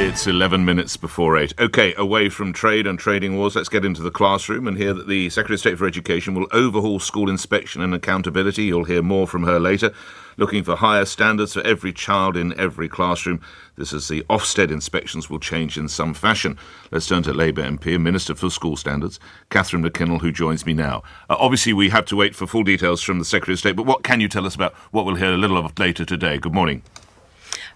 It's 11 minutes before 8. OK, away from trade and trading wars, let's get into the classroom and hear that the Secretary of State for Education will overhaul school inspection and accountability. You'll hear more from her later. Looking for higher standards for every child in every classroom. This is the Ofsted inspections will change in some fashion. Let's turn to Labour MP and Minister for School Standards, McKinnell, who joins me now. Obviously, we have to wait for full details from the Secretary of State, but what can you tell us about what we'll hear a little of later today? Good morning.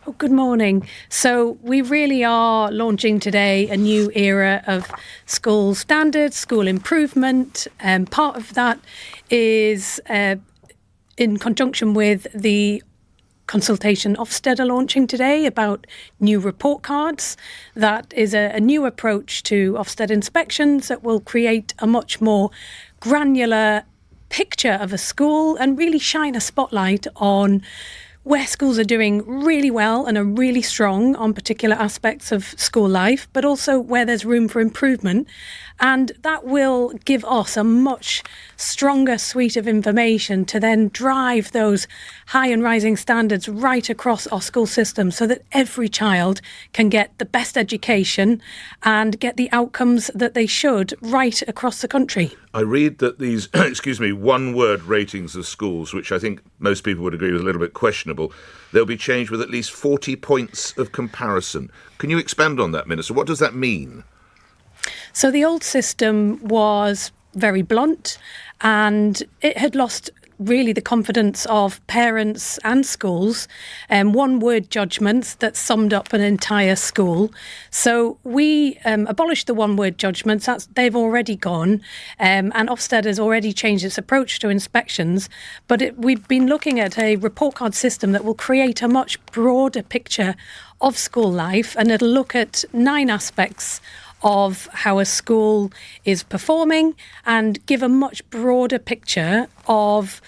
Oh, good morning. So we really are launching today a new era of school standards, school improvement. And part of that is in conjunction with the consultation Ofsted are launching today about new report cards. That is a new approach to Ofsted inspections that will create a much more granular picture of a school and really shine a spotlight on where schools are doing really well and are really strong on particular aspects of school life, but also where there's room for improvement. And that will give us a much stronger suite of information to then drive those high and rising standards right across our school system so that every child can get the best education and get the outcomes that they should right across the country. I read that these, one-word ratings of schools, which I think most people would agree with a little bit questionable, they'll be changed with at least 40 points of comparison. Can you expand on that, Minister? What does that mean? So the old system was very blunt and it had lost really the confidence of parents and schools, one-word judgments that summed up an entire school. So we abolished the one-word judgments. They've already gone, and Ofsted has already changed its approach to inspections. But we've been looking at a report card system that will create a much broader picture of school life, and it'll look at 9 aspects of how a school is performing and give a much broader picture of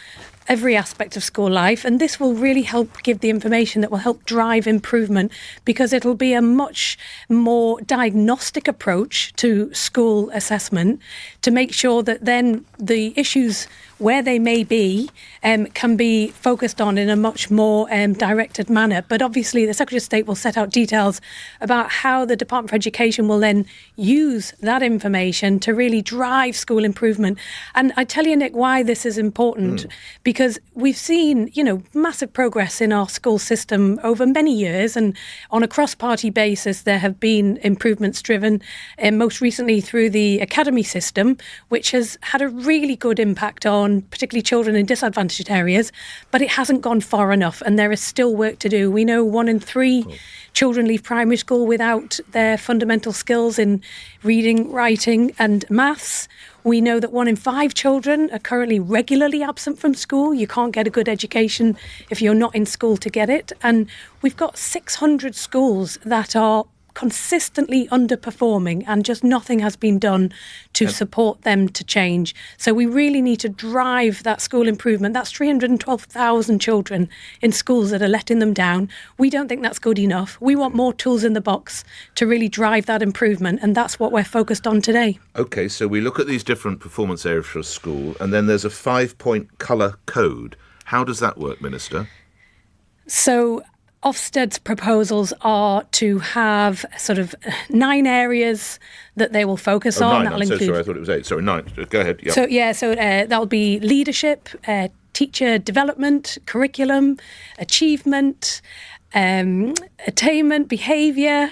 every aspect of school life. And this will really help give the information that will help drive improvement because it'll be a much more diagnostic approach to school assessment to make sure that then the issues where they may be can be focused on in a much more directed manner. But obviously the Secretary of State will set out details about how the Department for Education will then use that information to really drive school improvement. And I tell you, Nick, why this is important, because we've seen, massive progress in our school system over many years, and on a cross-party basis there have been improvements driven, most recently through the academy system, which has had a really good impact on particularly children in disadvantaged areas, but it hasn't gone far enough and there is still work to do. We know 1 in 3 children leave primary school without their fundamental skills in reading, writing and maths. We know that 1 in 5 children are currently regularly absent from school. You can't get a good education if you're not in school to get it. And we've got 600 schools that are consistently underperforming and just nothing has been done to support them to change. So we really need to drive that school improvement. That's 312,000 children in schools that are letting them down. We don't think that's good enough. We want more tools in the box to really drive that improvement, and that's what we're focused on today. OK, so we look at these different performance areas for a school and then there's a 5-point colour code. How does that work, Minister? So Ofsted's proposals are to have sort of 9 areas that they will focus on. 9. I'm so sorry, I thought it was 8. Sorry, 9. Go ahead. Yep. So that'll be leadership, teacher development, curriculum, achievement, attainment, behaviour,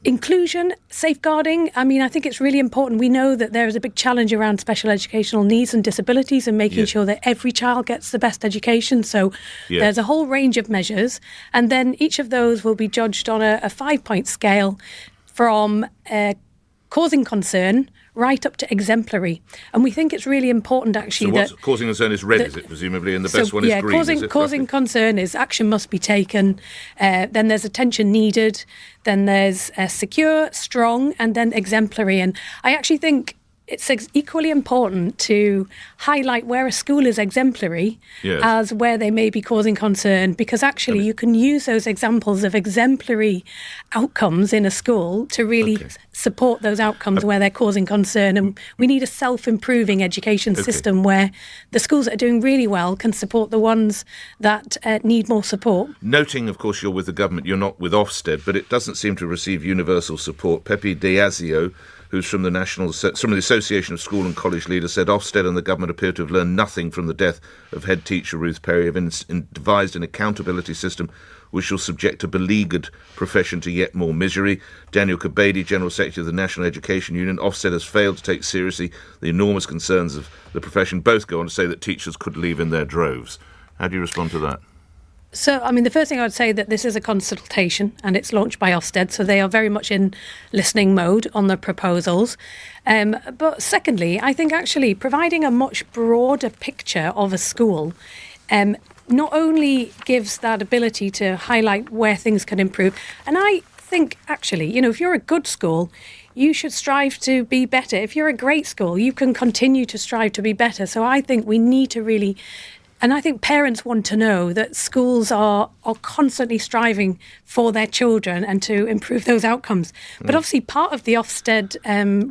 inclusion, safeguarding. I mean, I think it's really important. We know that there is a big challenge around special educational needs and disabilities and making sure that every child gets the best education. So there's a whole range of measures. And then each of those will be judged on a 5-point scale from causing concern right up to exemplary. And we think it's really important, actually. So what's causing concern is red, is it, presumably? And the best one is green, causing concern is action must be taken. Then there's attention needed. Then there's secure, strong, and then exemplary. And I actually think it's equally important to highlight where a school is exemplary as where they may be causing concern, because actually you can use those examples of exemplary outcomes in a school to really support those outcomes where they're causing concern. And we need a self-improving education system where the schools that are doing really well can support the ones that need more support. Noting, of course, you're with the government, you're not with Ofsted, but it doesn't seem to receive universal support. Kebede, who's from the Association of School and College Leaders, said Ofsted and the government appear to have learned nothing from the death of head teacher Ruth Perry, have devised an accountability system which will subject a beleaguered profession to yet more misery. Daniel Kebede, General Secretary of the National Education Union, Ofsted has failed to take seriously the enormous concerns of the profession. Both go on to say that teachers could leave in their droves. How do you respond to that? So, I mean, the first thing I would say that this is a consultation and it's launched by Ofsted, so they are very much in listening mode on the proposals. But secondly, I think actually providing a much broader picture of a school not only gives that ability to highlight where things can improve, and I think actually, if you're a good school, you should strive to be better. If you're a great school, you can continue to strive to be better. So I think we need to really... And I think parents want to know that schools are constantly striving for their children and to improve those outcomes. But obviously part of the Ofsted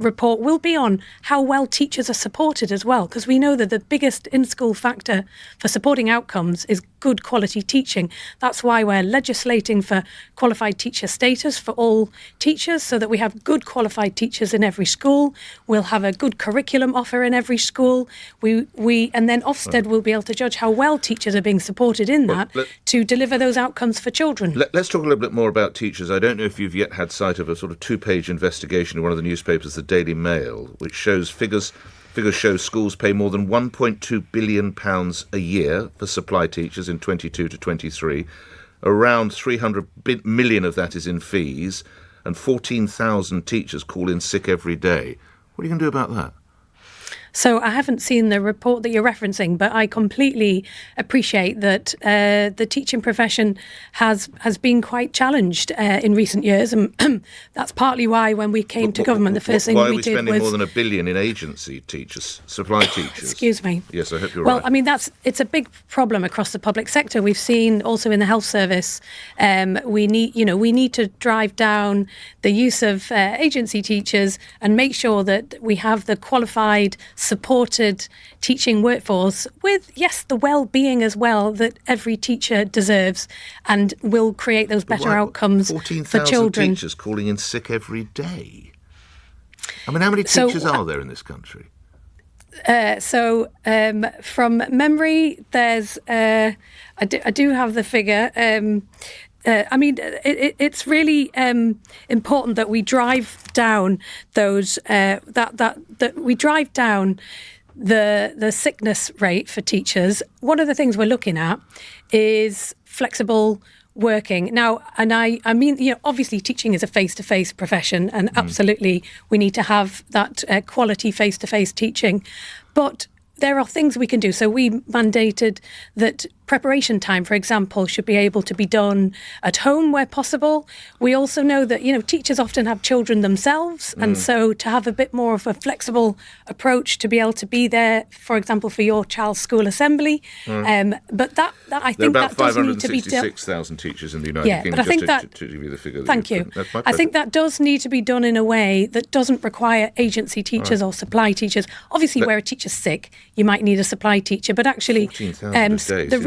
report will be on how well teachers are supported as well, because we know that the biggest in-school factor for supporting outcomes is good quality teaching. That's why we're legislating for qualified teacher status for all teachers, so that we have good qualified teachers in every school. We'll have a good curriculum offer in every school. And then Ofsted will be able to judge how well teachers are being supported in that to deliver those outcomes for children. Let's talk a little bit more about teachers. I don't know if you've yet had sight of a sort of 2-page investigation in one of the newspapers, the Daily Mail, which shows figures show schools pay more than £1.2 billion a year for supply teachers in 22 to 23. Around 300 million of that is in fees, and 14,000 teachers call in sick every day. What are you going to do about that? So I haven't seen the report that you're referencing, but I completely appreciate that the teaching profession has been quite challenged in recent years, and that's partly why when we came to government, the first thing we did was... Why are we spending more than £1 billion in agency teachers, supply teachers? Excuse me. Yes, I hope you're right. Well, I mean, it's a big problem across the public sector. We've seen also in the health service, we need to drive down the use of agency teachers and make sure that we have the qualified, supported teaching workforce with, yes, the well-being as well that every teacher deserves, and will create those better outcomes for children. 14,000 teachers calling in sick every day. I mean, how many teachers are there in this country? From memory, there's... I do have the figure. I mean, it's really important that we drive down those that we drive down the sickness rate for teachers. One of the things we're looking at is flexible working now, and I mean, obviously teaching is a face-to-face profession, and absolutely we need to have that quality face-to-face teaching, but there are things we can do. So we mandated that preparation time, for example, should be able to be done at home where possible. We also know that, teachers often have children themselves. And so to have a bit more of a flexible approach to be able to be there, for example, for your child's school assembly. But that I think that does need to be done. There are about 566,000 teachers in the United Kingdom. But I think to give you the figure. Thank you. I think that does need to be done in a way that doesn't require agency teachers or supply teachers. Obviously, where a teacher's sick, you might need a supply teacher. But actually, the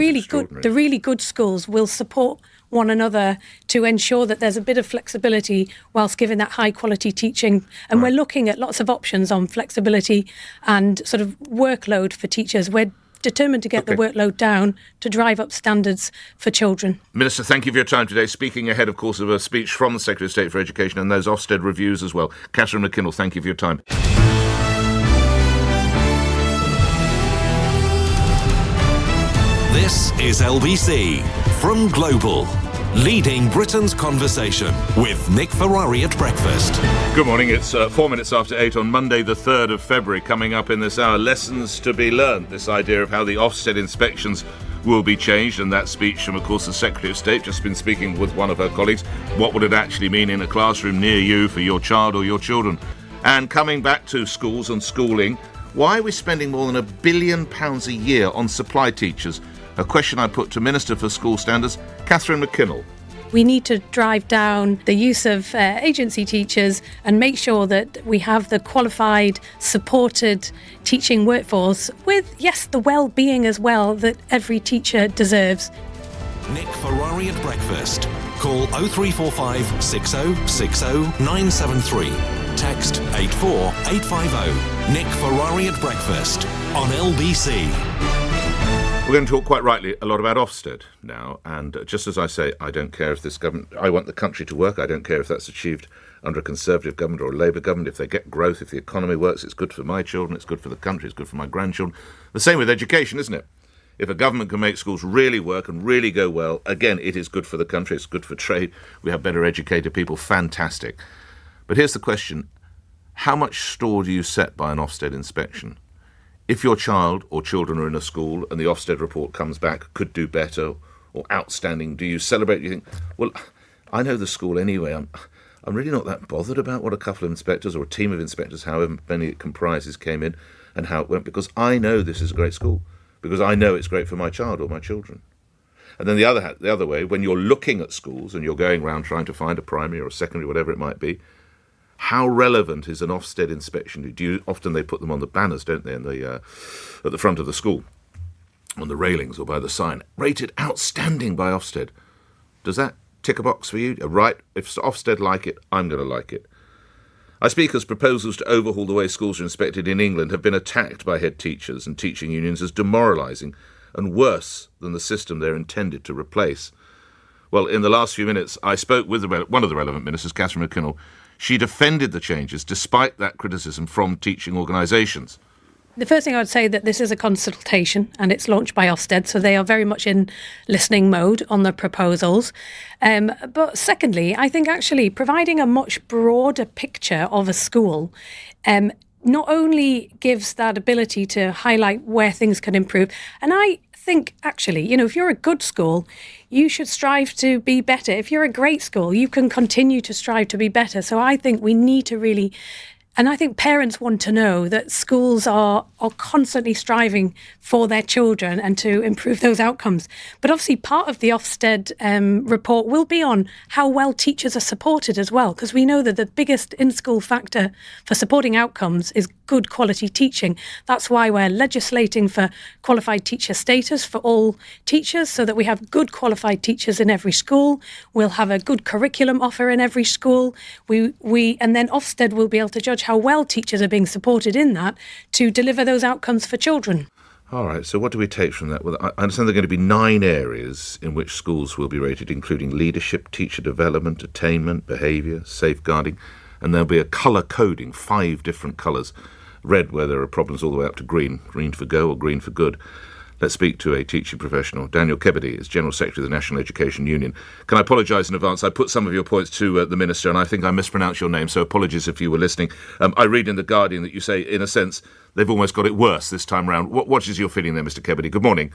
really good schools will support one another to ensure that there's a bit of flexibility whilst giving that high quality teaching. And we're looking at lots of options on flexibility and sort of workload for teachers. We're determined to get the workload down to drive up standards for children. Minister, thank you for your time today, speaking ahead, of course, of a speech from the Secretary of State for Education and those Ofsted reviews as well. Catherine McKinnell, thank you for your time. This is LBC from Global, leading Britain's conversation with Nick Ferrari at breakfast. Good morning, it's 4 minutes after 8 on Monday the 3rd of February. Coming up in this hour, lessons to be learned, this idea of how the Ofsted inspections will be changed, and that speech from, of course, the Secretary of State, just been speaking with one of her colleagues. What would it actually mean in a classroom near you for your child or your children? And coming back to schools and schooling, why are we spending more than £1 billion a year on supply teachers? A question I put to Minister for School Standards, Catherine McKinnell. We need to drive down the use of agency teachers and make sure that we have the qualified, supported teaching workforce with, yes, the well-being as well that every teacher deserves. Nick Ferrari at Breakfast. Call 0345 6060 973. Text 84850. Nick Ferrari at Breakfast on LBC. We're going to talk quite rightly a lot about Ofsted now, and just as I say, I don't care if this government, I want the country to work, I don't care if that's achieved under a Conservative government or a Labour government. If they get growth, if the economy works, it's good for my children, it's good for the country, it's good for my grandchildren. The same with education, isn't it? If a government can make schools really work and really go well, again, it is good for the country, it's good for trade, we have better educated people, fantastic. But here's the question, how much store do you set by an Ofsted inspection? If your child or children are in a school and the Ofsted report comes back, could do better or outstanding, do you celebrate? Do you think, well, I know the school anyway. I'm really not that bothered about what a couple of inspectors or a team of inspectors, however many it comprises, came in and how it went, because I know this is a great school, because I know it's great for my child or my children. And then the other way, when you're looking at schools and you're going around trying to find a primary or a secondary, whatever it might be, how relevant is an Ofsted inspection? Often they put them on the banners, don't they, at the front of the school, on the railings or by the sign. Rated outstanding by Ofsted. Does that tick a box for you? Right, if Ofsted like it, I'm going to like it. I speak as proposals to overhaul the way schools are inspected in England have been attacked by head teachers and teaching unions as demoralising and worse than the system they're intended to replace. Well, in the last few minutes, I spoke with one of the relevant ministers, Catherine McKinnell. She defended the changes despite that criticism from teaching organisations. The first thing I would say that this is a consultation and it's launched by Ofsted, so they are very much in listening mode on the proposals. But secondly, I think actually providing a much broader picture of a school not only gives that ability to highlight where things can improve, and I think actually, if you're a good school, you should strive to be better. If you're a great school, you can continue to strive to be better. So I think we need to really, and I think parents want to know that schools are constantly striving for their children and to improve those outcomes. But obviously part of the Ofsted report will be on how well teachers are supported as well, because we know that the biggest in-school factor for supporting outcomes is good quality teaching. That's why we're legislating for qualified teacher status for all teachers so that we have good qualified teachers in every school. We'll have a good curriculum offer in every school. And then Ofsted will be able to judge how well teachers are being supported in that to deliver those outcomes for children. All right, so what do we take from that? Well, I understand there are going to be 9 areas in which schools will be rated, including leadership, teacher development, attainment, behaviour, safeguarding, and there'll be a colour coding, 5 different colours. Red where there are problems all the way up to green, green for go or green for good. Let's speak to a teaching professional. Daniel Kebede is General Secretary of the National Education Union. Can I apologise in advance? I put some of your points to the Minister, and I think I mispronounced your name, so apologies if you were listening. I read in The Guardian that you say, in a sense, they've almost got it worse this time round. What is your feeling there, Mr Kebede? Good morning.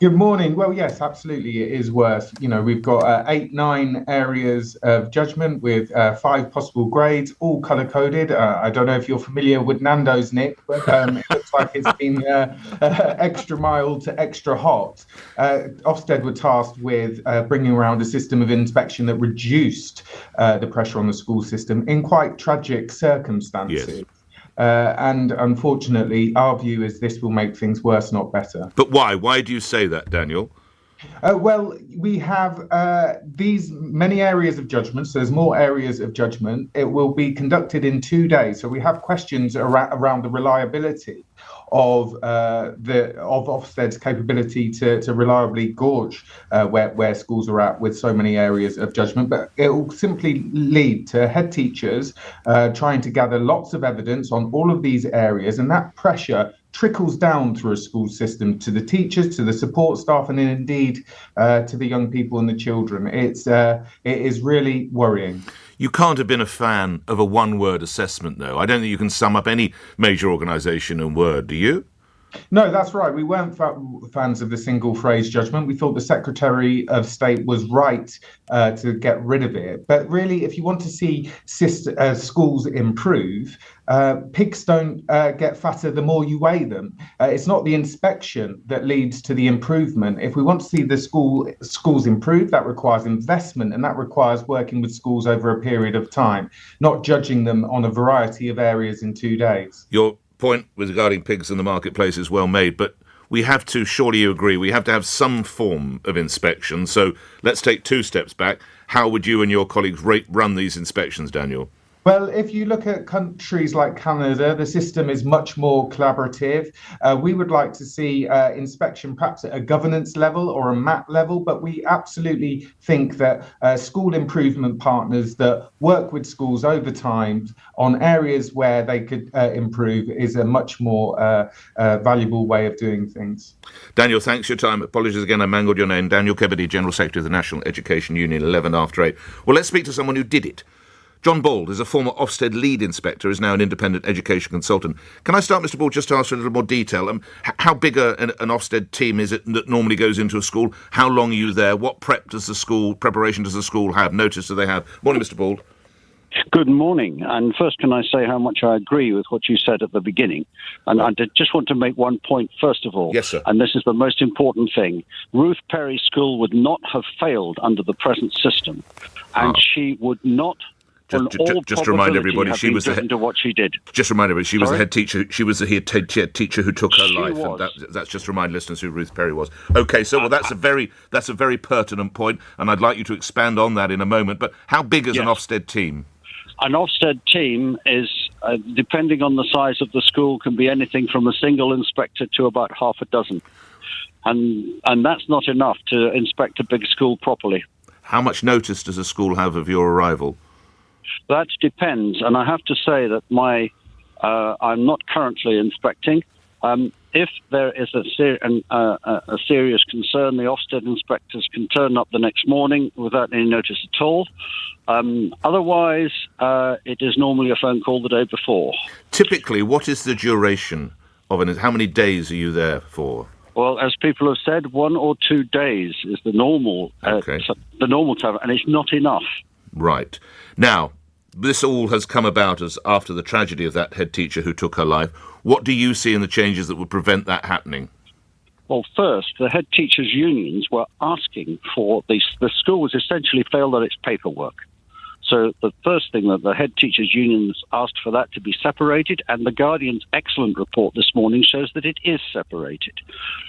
Good morning. Well, yes, absolutely, it is worse. We've got 9 areas of judgment with 5 possible grades, all colour-coded. I don't know if you're familiar with Nando's, Nick, but it looks like it's been extra mild to extra hot. Ofsted were tasked with bringing around a system of inspection that reduced the pressure on the school system in quite tragic circumstances. Yes. And unfortunately, our view is this will make things worse, not better. But why? Why do you say that, Daniel? Well, we have these many areas of judgment. So there's more areas of judgment. It will be conducted in 2 days. So we have questions around the reliability of Ofsted's capability to reliably gauge where schools are at with so many areas of judgment. But it will simply lead to head teachers trying to gather lots of evidence on all of these areas, and that pressure trickles down through a school system to the teachers, to the support staff, and indeed to the young people and the children. It is really worrying. You can't have been a fan of a one-word assessment, though. I don't think you can sum up any major organisation in word, do you? No, that's right. We weren't fans of the single phrase judgment. We thought the Secretary of State was right to get rid of it. But really, if you want to see schools improve, pigs don't get fatter the more you weigh them. It's not the inspection that leads to the improvement. If we want to see the schools improve, that requires investment, and that requires working with schools over a period of time, not judging them on a variety of areas in 2 days. Your point regarding pigs in the marketplace is well made, but we have to, surely you agree, we have to have some form of inspection. So let's take 2 steps back. How would you and your colleagues run these inspections, Daniel? Well, if you look at countries like Canada, the system is much more collaborative. We would like to see inspection perhaps at a governance level or a MAT level, but we absolutely think that school improvement partners that work with schools over time on areas where they could improve is a much more valuable way of doing things. Daniel, thanks for your time. Apologies again, I mangled your name. Daniel Kebede, General Secretary of the National Education Union, 11 after 8. Well, let's speak to someone who did it. John Bald is a former Ofsted lead inspector, is now an independent education consultant. Can I start, Mr. Bald, just to ask for a little more detail? How big an Ofsted team is it that normally goes into a school? How long are you there? What preparation does the school have? Notice do they have? Morning, Mr. Bald. Good morning. And first, can I say how much I agree with what you said at the beginning? And I just want to make one point, first of all. Yes, sir. And this is the most important thing. Ruth Perry School would not have failed under the present system. And she would not... Just to remind everybody, she was the head. What she did. Just remind everybody, she was the head teacher. She was the head teacher who took her life. Was. And that's just to remind listeners who Ruth Perry was. Okay, so well, that's a very pertinent point, and I'd like you to expand on that in a moment. But how big is an Ofsted team? An Ofsted team is, depending on the size of the school, can be anything from a single inspector to about half a dozen, and that's not enough to inspect a big school properly. How much notice does a school have of your arrival? That depends, and I have to say that I'm not currently inspecting. If there is a serious concern, the Ofsted inspectors can turn up the next morning without any notice at all. Otherwise, it is normally a phone call the day before. Typically, what is the duration of how many days are you there for? Well, as people have said, 1 or 2 days is the normal time, and it's not enough. Right. Now, this all has come about as after the tragedy of that head teacher who took her life. What do you see in the changes that would prevent that happening? Well, first, the head teachers' unions were asking for the school was essentially failed at its paperwork. So the first thing that the head teachers' unions asked for that to be separated, and the Guardian's excellent report this morning shows that it is separated.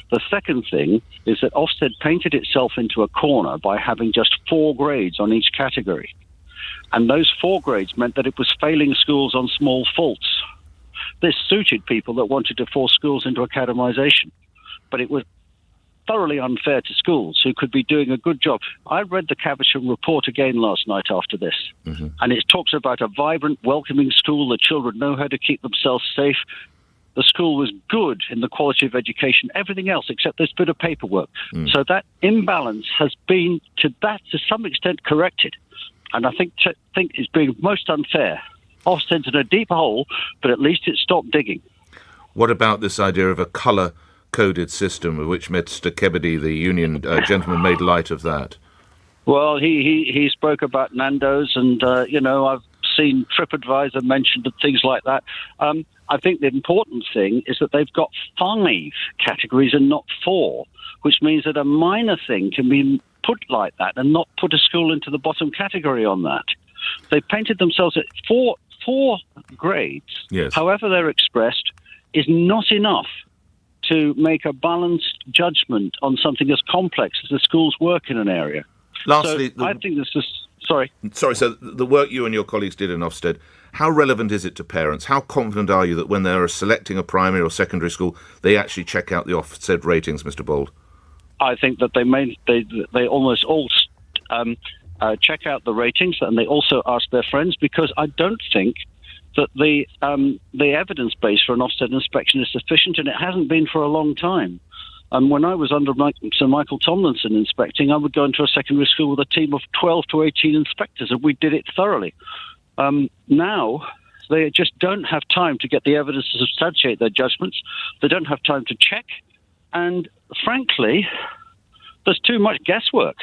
The second thing is that Ofsted painted itself into a corner by having just 4 grades on each category. And those 4 grades meant that it was failing schools on small faults. This suited people that wanted to force schools into academisation. But it was thoroughly unfair to schools who could be doing a good job. I read the Caversham report again last night after this, and it talks about a vibrant, welcoming school. The children know how to keep themselves safe. The school was good in the quality of education, everything else except this bit of paperwork. So that imbalance has been, to some extent, corrected. And I think it's being most unfair. Ofsted's in a deep hole, but at least it stopped digging. What about this idea of a colour-coded system, of which Mr. Kebede, the union gentleman, made light of that? Well, he spoke about Nando's, and, I've seen TripAdvisor mentioned and things like that. I think the important thing is that they've got 5 categories and not 4, which means that a minor thing can be put like that and not put a school into the bottom category on that. They painted themselves at 4 grades, yes. However they're expressed, is not enough to make a balanced judgment on something as complex as the school's work in an area. Lastly, I think this is... Sorry, so the work you and your colleagues did in Ofsted, how relevant is it to parents? How confident are you that when they're selecting a primary or secondary school, they actually check out the Ofsted ratings, Mr. Bald? I think that they almost all check out the ratings, and they also ask their friends, because I don't think that the evidence base for an Ofsted inspection is sufficient, and it hasn't been for a long time. When I was under Sir Michael Tomlinson inspecting, I would go into a secondary school with a team of 12 to 18 inspectors, and we did it thoroughly. Now, They just don't have time to get the evidence to substantiate their judgments. They don't have time to check. And frankly, there's too much guesswork.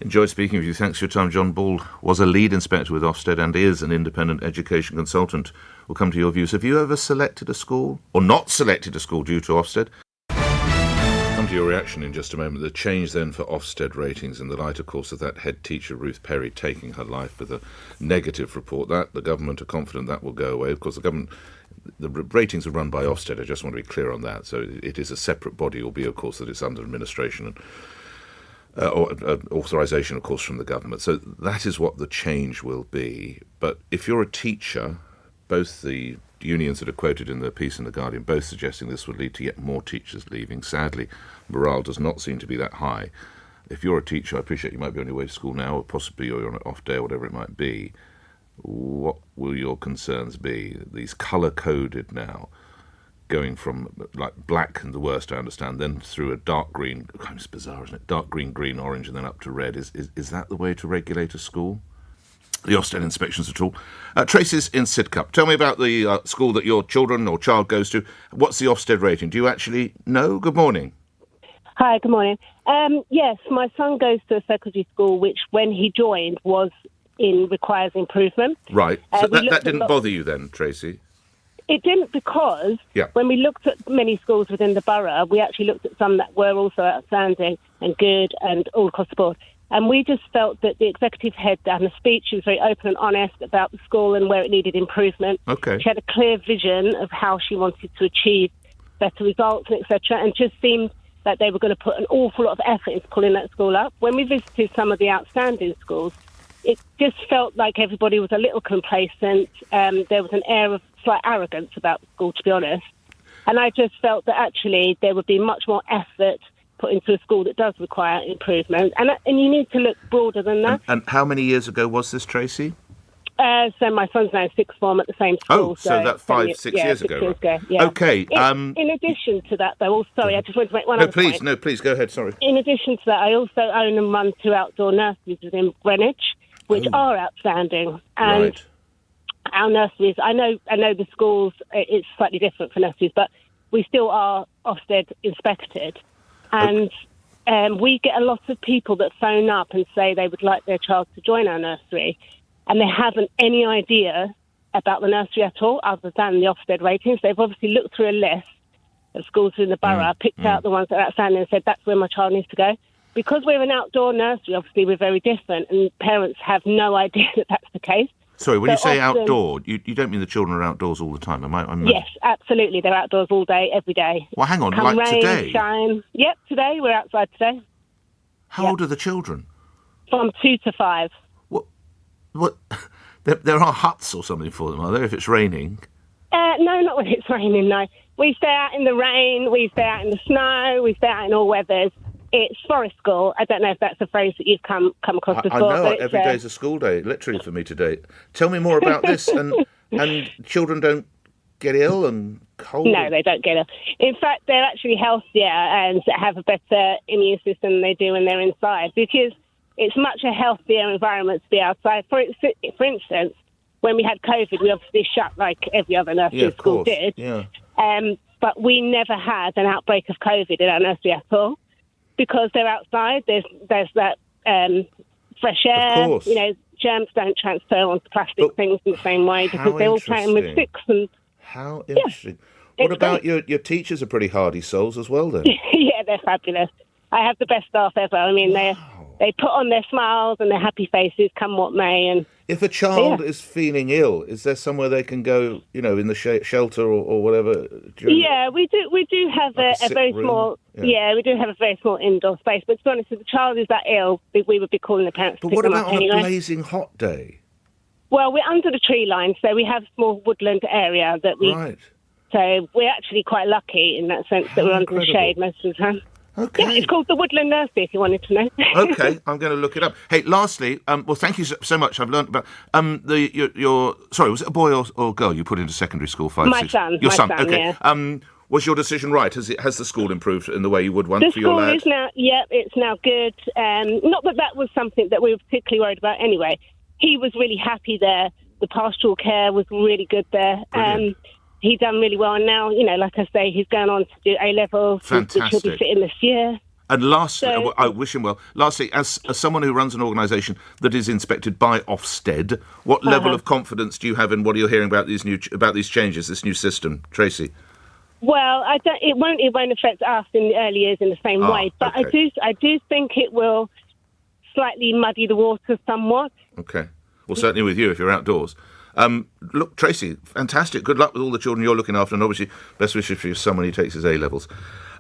Enjoyed speaking with you. Thanks for your time. John Ball was a lead inspector with Ofsted and is an independent education consultant. We'll come to your views. Have you ever selected a school or not selected a school due to Ofsted? Come to your reaction in just a moment. The change then for Ofsted ratings in the light, of course, of that head teacher, Ruth Perry, taking her life with a negative report. That the government are confident that will go away. Of course, the ratings are run by Ofsted. I just want to be clear on that. So it is a separate body, albeit, of course, that it's under administration and authorisation, of course, from the government. So that is what the change will be. But if you're a teacher, both the unions that are quoted in the piece in The Guardian, both suggesting this would lead to yet more teachers leaving. Sadly, morale does not seem to be that high. If you're a teacher, I appreciate you might be on your way to school now, or possibly you're on an off day or whatever it might be. What will your concerns be? These colour-coded now, going from like black and the worst, I understand, then through a dark green. It's bizarre, isn't it? Dark green, green, orange, and then up to red. Is that the way to regulate a school? The Ofsted inspections at all? Tracy's in Sidcup. Tell me about the school that your children or child goes to. What's the Ofsted rating? Do you actually know? Good morning. Hi, good morning. Yes, my son goes to a secondary school which, when he joined, requires improvement. Right. So that didn't bother you then, Tracy? It didn't, because when we looked at many schools within the borough, we actually looked at some that were also outstanding and good and all across the board. And we just felt that the executive head done a speech. She was very open and honest about the school and where it needed improvement. Okay. She had a clear vision of how she wanted to achieve better results, and etc. And just seemed that they were going to put an awful lot of effort into pulling that school up. When we visited some of the outstanding schools, it just felt like everybody was a little complacent. There was an air of slight arrogance about the school, to be honest. And I just felt that actually there would be much more effort put into a school that does require improvement. And you need to look broader than that. And how many years ago was this, Tracy? So my son's now in sixth form at the same school. Oh, so that's 6 years ago. 6 years ago, yeah. Okay. In addition to that, though, I just wanted to make one other point. No, please, go ahead, sorry. In addition to that, I also own and run 2 outdoor nurseries within Greenwich, which are outstanding. And right. Our nurseries, I know the schools, it's slightly different for nurseries, but we still are Ofsted inspected. And we get a lot of people that phone up and say they would like their child to join our nursery, and they haven't any idea about the nursery at all, other than the Ofsted ratings. They've obviously looked through a list of schools in the borough, picked out the ones that are outstanding and said, that's where my child needs to go. Because we're an outdoor nursery, obviously we're very different, and parents have no idea that that's the case. Sorry, when you say outdoor, you don't mean the children are outdoors all the time, am I? Yes, absolutely. They're outdoors all day, every day. Well, hang on, Come like rain, today? Shine. Yep, today. We're outside today. How old are the children? From 2 to 5. What? There are huts or something for them, are there, if it's raining? No, not when it's raining, no. We stay out in the rain, we stay out in the snow, we stay out in all weathers. It's forest school. I don't know if that's a phrase that you've come across before. I know, every day's a school day, literally, for me today. Tell me more about this. And children don't get ill and cold? No, they don't get ill. In fact, they're actually healthier and have a better immune system than they do when they're inside, because it's much a healthier environment to be outside. For instance, when we had COVID, we obviously shut like every other nursery school did. Yeah. But we never had an outbreak of COVID in our nursery at all, because they're outside. There's that fresh air. Of course. You know, germs don't transfer onto plastic things in the same way, because they're all playing with sticks. And how interesting. What about your teachers are pretty hardy souls as well, then? Yeah, they're fabulous. I have the best staff ever. I mean, they put on their smiles and their happy faces, come what may. And if a child is feeling ill, is there somewhere they can go, you know, in the shelter or whatever? Yeah, we do have a very small. Yeah, we do have a very small indoor space. But to be honest, if the child is that ill, we would be calling the parents to pick them up anyway. But what about on a blazing hot day? Well, we're under the tree line, so we have a small woodland area that we. Right. So we're actually quite lucky in that sense that we're under the shade most of the time. Okay. Yeah, it's called the Woodland Nursery, if you wanted to know. Okay, I'm going to look it up. Hey, lastly, well, thank you so much. I've learned about your sorry, was it a boy or girl you put into secondary school? My son. Your son. Okay. Yeah. Was your decision right? Has the school improved in the way you would want for your lad? The school is now, it's now good. Not that was something that we were particularly worried about anyway. He was really happy there the pastoral care was really good there. He done really well, and now, like I say, he's going on to do A-levels, which he'll be sitting this year. And lastly, I wish him well. Lastly, as someone who runs an organisation that is inspected by Ofsted, what level of confidence do you have in what you're hearing about these changes, this new system, Tracy? Well, it won't affect us in the early years in the same way, but okay. I do think it will slightly muddy the water somewhat. Okay. Well, certainly with you if you're outdoors. Look, Tracy, fantastic. Good luck with all the children you're looking after, and obviously best wishes for your son when he takes his A-levels.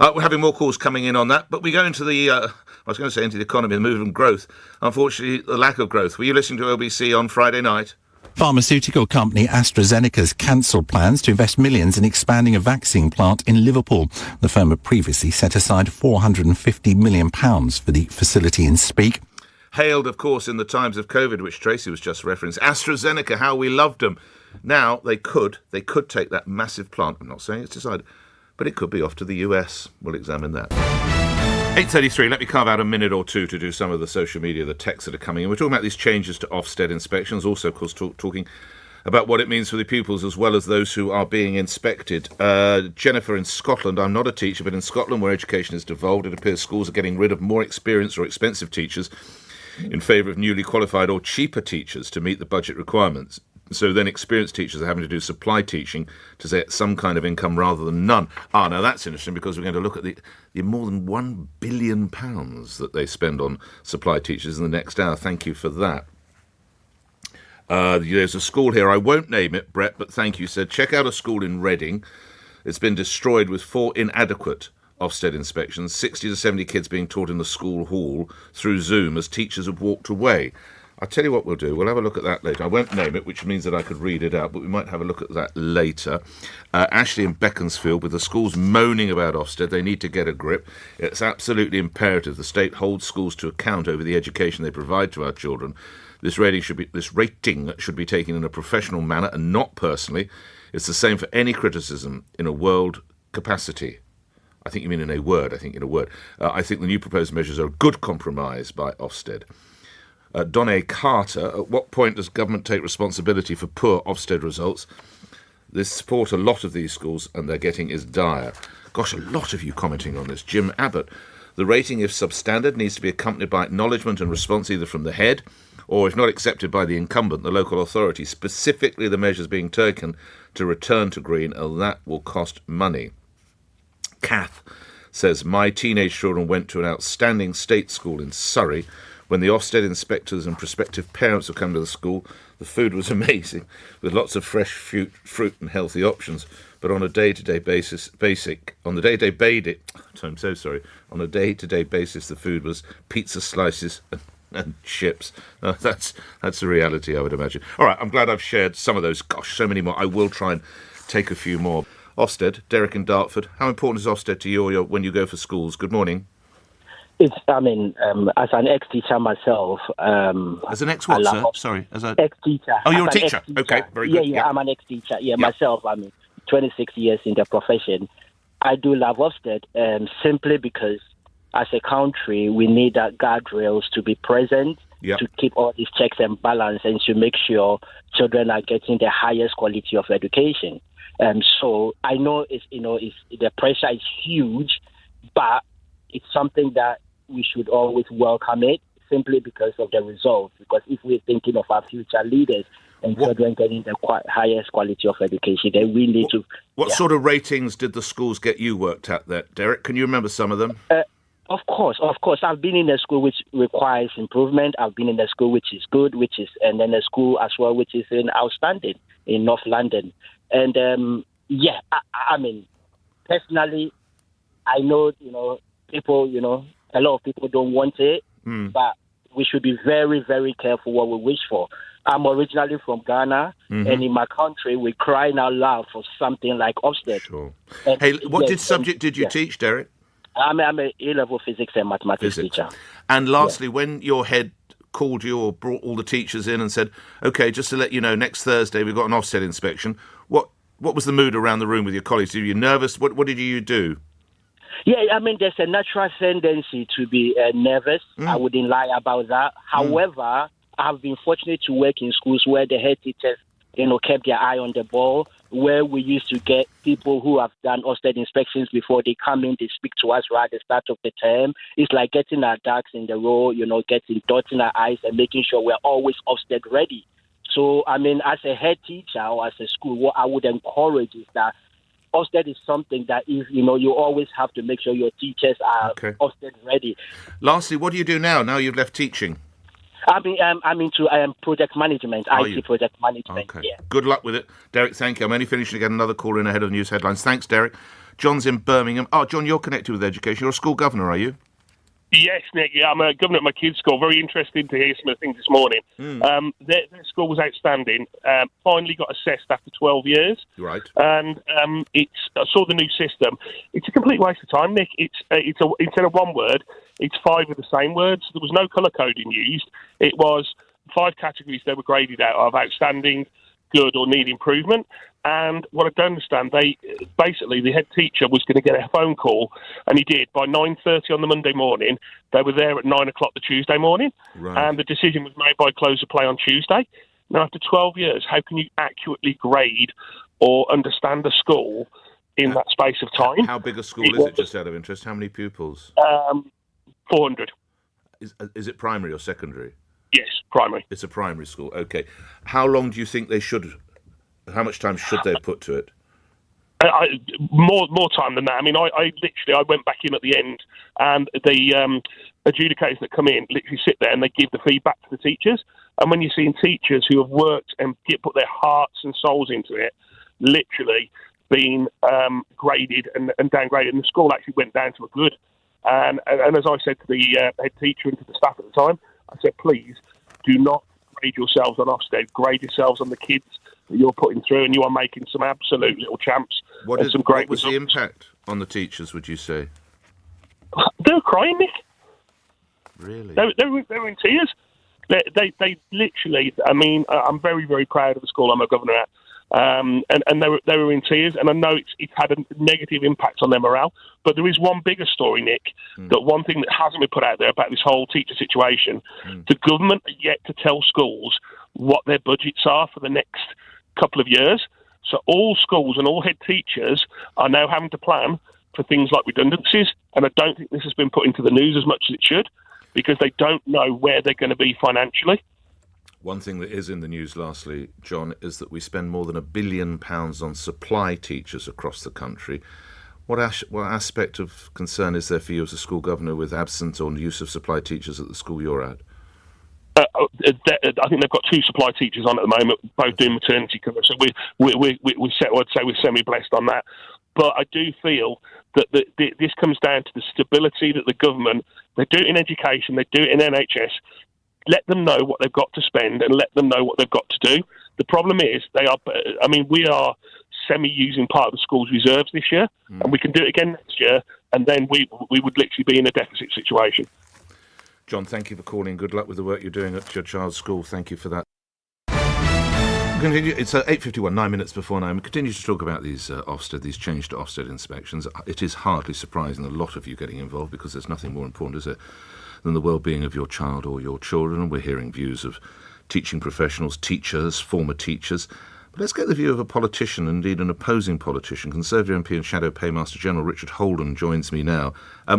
We're having more calls coming in on that, but we go into into the economy, the move and growth. Unfortunately, the lack of growth. Were you listening to LBC on Friday night? Pharmaceutical company AstraZeneca's cancelled plans to invest millions in expanding a vaccine plant in Liverpool. The firm had previously set aside £450 million for the facility in Speke. Hailed, of course, in the times of COVID, which Tracy was just referencing. AstraZeneca, how we loved them. Now they could take that massive plant. I'm not saying it's decided, but it could be off to the US. We'll examine that. 8:33, let me carve out a minute or two to do some of the social media, the texts that are coming in. We're talking about these changes to Ofsted inspections, also, of course, talking about what it means for the pupils as well as those who are being inspected. Jennifer in Scotland, I'm not a teacher, but in Scotland where education is devolved, it appears schools are getting rid of more experienced or expensive teachers in favour of newly qualified or cheaper teachers to meet the budget requirements. So then experienced teachers are having to do supply teaching to get some kind of income rather than none. Now that's interesting because we're going to look at the more than £1 billion that they spend on supply teachers in the next hour. Thank you for that. There's a school here, I won't name it, Brett, but thank you, said, check out a school in Reading. It's been destroyed with 4 inadequate Ofsted inspections, 60 to 70 kids being taught in the school hall through Zoom as teachers have walked away. I'll tell you what we'll do. We'll have a look at that later. I won't name it, which means that I could read it out, but we might have a look at that later. Ashley in Beaconsfield, with the schools moaning about Ofsted, they need to get a grip. It's absolutely imperative the state holds schools to account over the education they provide to our children. This rating should be taken in a professional manner and not personally. It's the same for any criticism in a world capacity. I think you mean in a word. I think the new proposed measures are a good compromise by Ofsted. Don A. Carter, at what point does government take responsibility for poor Ofsted results? The support a lot of these schools and they're getting is dire. Gosh, a lot of you commenting on this. Jim Abbott, the rating, if substandard, needs to be accompanied by acknowledgement and response either from the head or, if not accepted by the incumbent, the local authority, specifically the measures being taken to return to green, and that will cost money. Kath says, my teenage children went to an outstanding state school in Surrey. When the Ofsted inspectors and prospective parents have come to the school, the food was amazing, with lots of fresh fruit and healthy options. But on a day-to-day basis, the food was pizza slices and chips. That's the reality, I would imagine. All right, I'm glad I've shared some of those. Gosh, so many more. I will try and take a few more. Ofsted, Derek in Dartford. How important is Ofsted to you when you go for schools? Good morning. As an ex-teacher myself... as an ex-what, sir? Sorry. As an ex-teacher. Oh, you're a teacher. Okay, very good. Yeah, I'm an ex-teacher. Myself, 26 years in the profession. I do love Ofsted simply because as a country, we need guardrails to be present to keep all these checks and balance and to make sure children are getting the highest quality of education. So I know the pressure is huge, but it's something that we should always welcome it simply because of the results. Because if we're thinking of our future leaders and children getting the highest quality of education, then we need to... What sort of ratings did the schools get you worked at there, Derek? Can you remember some of them? Of course. I've been in a school which requires improvement. I've been in a school which is good, and then a school as well which is outstanding in North London. And personally, I know, people, a lot of people don't want it, but we should be very, very careful what we wish for. I'm originally from Ghana, and in my country, we're crying out loud for something like Ofsted. Sure. Hey, what subject did you teach, Derek? I'm an A-level physics and mathematics teacher. And lastly, when your head called you or brought all the teachers in and said, OK, just to let you know, next Thursday we've got an Ofsted inspection, what was the mood around the room with your colleagues? Were you nervous? What did you do? Yeah, there's a natural tendency to be nervous. I wouldn't lie about that. However, I've been fortunate to work in schools where the head teachers kept their eye on the ball, where we used to get people who have done Ofsted inspections before they come in, they speak to us right at the start of the term. It's like getting our ducks in the row, dotting our I's and making sure we're always Ofsted ready. So, I mean, as a head teacher or as a school, what I would encourage is that Ofsted is something that you always have to make sure your teachers are Ofsted ready. Lastly, what do you do now you've left teaching? I'm into project management, IT project management. Okay. Yeah. Good luck with it. Derek, thank you. I'm only finishing to get another call in ahead of the news headlines. Thanks, Derek. John's in Birmingham. Oh, John, you're connected with education. You're a school governor, are you? Yes, Nick. Yeah, I'm a governor at my kids' school. Very interested to hear some of the things this morning. Their school was outstanding. Finally got assessed after 12 years. Right. And I saw the new system. It's a complete waste of time, Nick. Instead of one word, it's 5 of the same words. There was no colour coding used. It was 5 categories they were graded out of: outstanding, good, or need improvement. And what I don't understand, the head teacher was going to get a phone call, and he did. By 9:30 on the Monday morning, they were there at 9 o'clock the Tuesday morning, and the decision was made by close of play on Tuesday. Now, after 12 years, how can you accurately grade or understand a school in that space of time? How big a school is it, just out of interest? How many pupils? 400. Is it primary or secondary? Yes, primary. It's a primary school. Okay. How long do you think how much time should they put to it? More time than that. I mean, I went back in at the end, and the adjudicators that come in literally sit there and they give the feedback to the teachers. And when you're seeing teachers who have worked and put their hearts and souls into it, literally being graded and downgraded, and the school actually went down to a good. And as I said to the head teacher and to the staff at the time, I said, please do not grade yourselves on Ofsted. Grade yourselves on the kids that you're putting through, and you are making some absolute little champs. What was the impact on the teachers, would you say? They were crying, Nick. Really? They were in tears. They literally, I mean, I'm very, very proud of the school I'm a governor at. And they were in tears, and I know it's had a negative impact on their morale. But there is one bigger story, Nick, that one thing that hasn't been put out there about this whole teacher situation. The government are yet to tell schools what their budgets are for the next couple of years. So all schools and all head teachers are now having to plan for things like redundancies, and I don't think this has been put into the news as much as it should, because they don't know where they're going to be financially. One thing that is in the news, lastly, John, is that we spend more than £1 billion on supply teachers across the country. What aspect of concern is there for you as a school governor with absence or use of supply teachers at the school you're at? I think they've got 2 supply teachers on at the moment, both doing maternity cover. So I'd say we're semi-blessed on that. But I do feel that this comes down to the stability that the government, they do it in education, they do it in NHS. Let them know what they've got to spend and let them know what they've got to do. The problem is we are semi-using part of the school's reserves this year, and we can do it again next year, and then we would literally be in a deficit situation. John, thank you for calling. Good luck with the work you're doing at your child's school. Thank you for that. It's 8:51, 9 minutes before 9. We continue to talk about these these change to Ofsted inspections. It is hardly surprising a lot of you getting involved, because there's nothing more important, is it, than the well-being of your child or your children. And we're hearing views of teaching professionals, teachers, former teachers. But let's get the view of a politician, indeed an opposing politician. Conservative MP and Shadow Paymaster General Richard Holden joins me now.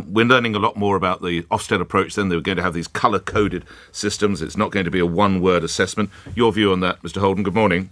We're learning a lot more about the Ofsted approach then. They were going to have these colour-coded systems. It's not going to be a one-word assessment. Your view on that, Mr. Holden. Good morning.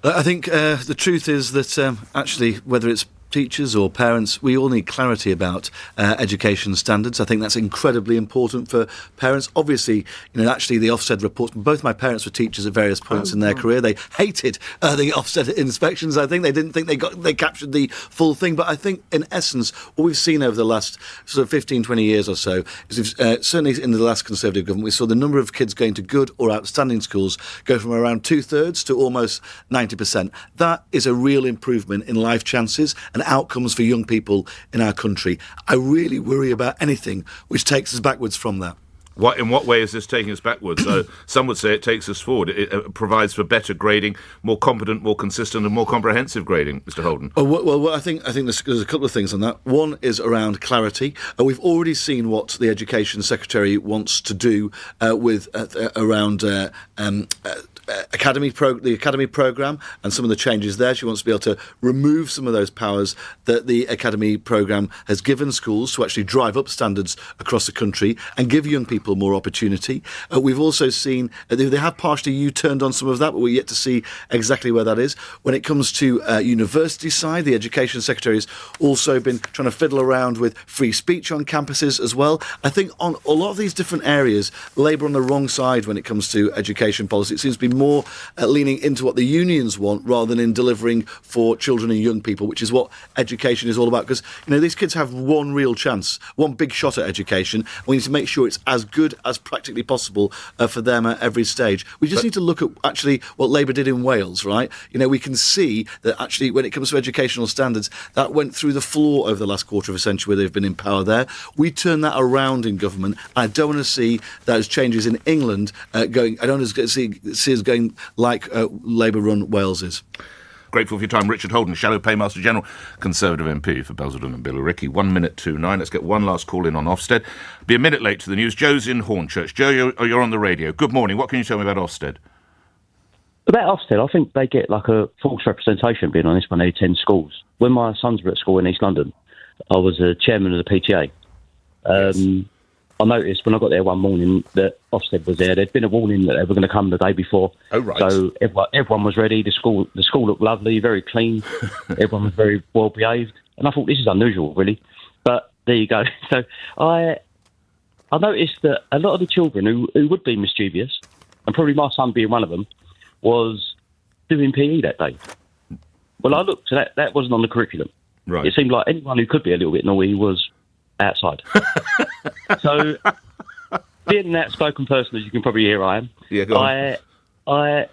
I think the truth is that actually, whether it's teachers or parents, we all need clarity about education standards. I think that's incredibly important for parents. Obviously, actually the Ofsted reports, both my parents were teachers at various points in their career. They hated the Ofsted inspections. I think they didn't think they captured the full thing. But I think, in essence, what we've seen over the last sort of 15, 20 years or so is certainly in the last Conservative government, we saw the number of kids going to good or outstanding schools go from around 2/3 to almost 90%. That is a real improvement in life chances and outcomes for young people in our country. I really worry about anything which takes us backwards from that. In what way is this taking us backwards? Some would say it takes us forward. It provides for better grading, more competent, more consistent and more comprehensive grading, Mr. Holden. Well, I think there's a couple of things on that. One is around clarity. We've already seen what the Education Secretary wants to do with around the academy programme and some of the changes there. She wants to be able to remove some of those powers that the academy programme has given schools to actually drive up standards across the country and give young people more opportunity. We've also seen they have partially U-turned on some of that, but we're yet to see exactly where that is. When it comes to university side, the Education Secretary has also been trying to fiddle around with free speech on campuses as well. I think on a lot of these different areas, Labour on the wrong side when it comes to education policy. It seems to be more leaning into what the unions want rather than in delivering for children and young people, which is what education is all about. Because, these kids have one real chance, one big shot at education. We need to make sure it's as good as practically possible for them at every stage. We just need to look at actually what Labour did in Wales, right? We can see that actually when it comes to educational standards, that went through the floor over the last quarter of a century where they've been in power there. We turn that around in government. I don't want to see those changes in England going. I don't want to see us going like Labour-run Wales is. Grateful for your time. Richard Holden, Shadow Paymaster General, Conservative MP for Basildon and Billericay. 1 minute to 9. Let's get one last call in on Ofsted. Be a minute late to the news. Joe's in Hornchurch. Joe, you're on the radio. Good morning. What can you tell me about Ofsted? About Ofsted, I think they get like a false representation, being honest, when they attend schools. When my sons were at school in East London, I was a chairman of the PTA. Yes. I noticed when I got there one morning that Ofsted was there. There'd been a warning that they were going to come the day before. Oh, right. So everyone was ready. The school looked lovely, very clean. Everyone was very well behaved. And I thought, this is unusual, really. But there you go. So I noticed that a lot of the children who would be mischievous, and probably my son being one of them, was doing PE that day. Well, I looked, that wasn't on the curriculum. Right. It seemed like anyone who could be a little bit naughty was outside. So, being an outspoken person, as you can probably hear I am, yeah, go on.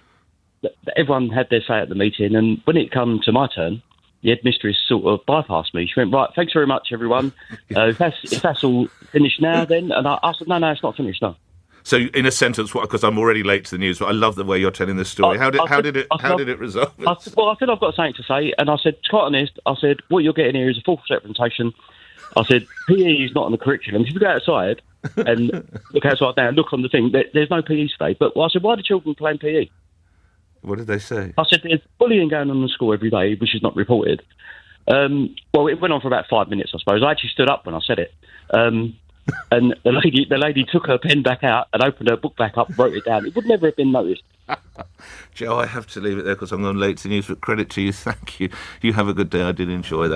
Everyone had their say at the meeting, and when it came to my turn, the headmistress sort of bypassed me. She went, right, thanks very much, everyone. If that's all finished now, then. And I said, no, it's not finished, no. So, in a sentence, because I'm already late to the news, but I love the way you're telling this story. How did it resolve? I said I've got something to say, and I said, to be quite honest, what you're getting here is a false representation. I said, PE is not on the curriculum. If you go outside and look outside now and look on the thing, there's no PE today. But I said, why are the children playing PE? What did they say? I said, there's bullying going on in the school every day, which is not reported. Well, it went on for about 5 minutes, I suppose. I actually stood up when I said it. And the lady took her pen back out and opened her book back up and wrote it down. It would never have been noticed. Joe, I have to leave it there because I'm going late to the news, but credit to you. Thank you. You have a good day. I did enjoy that.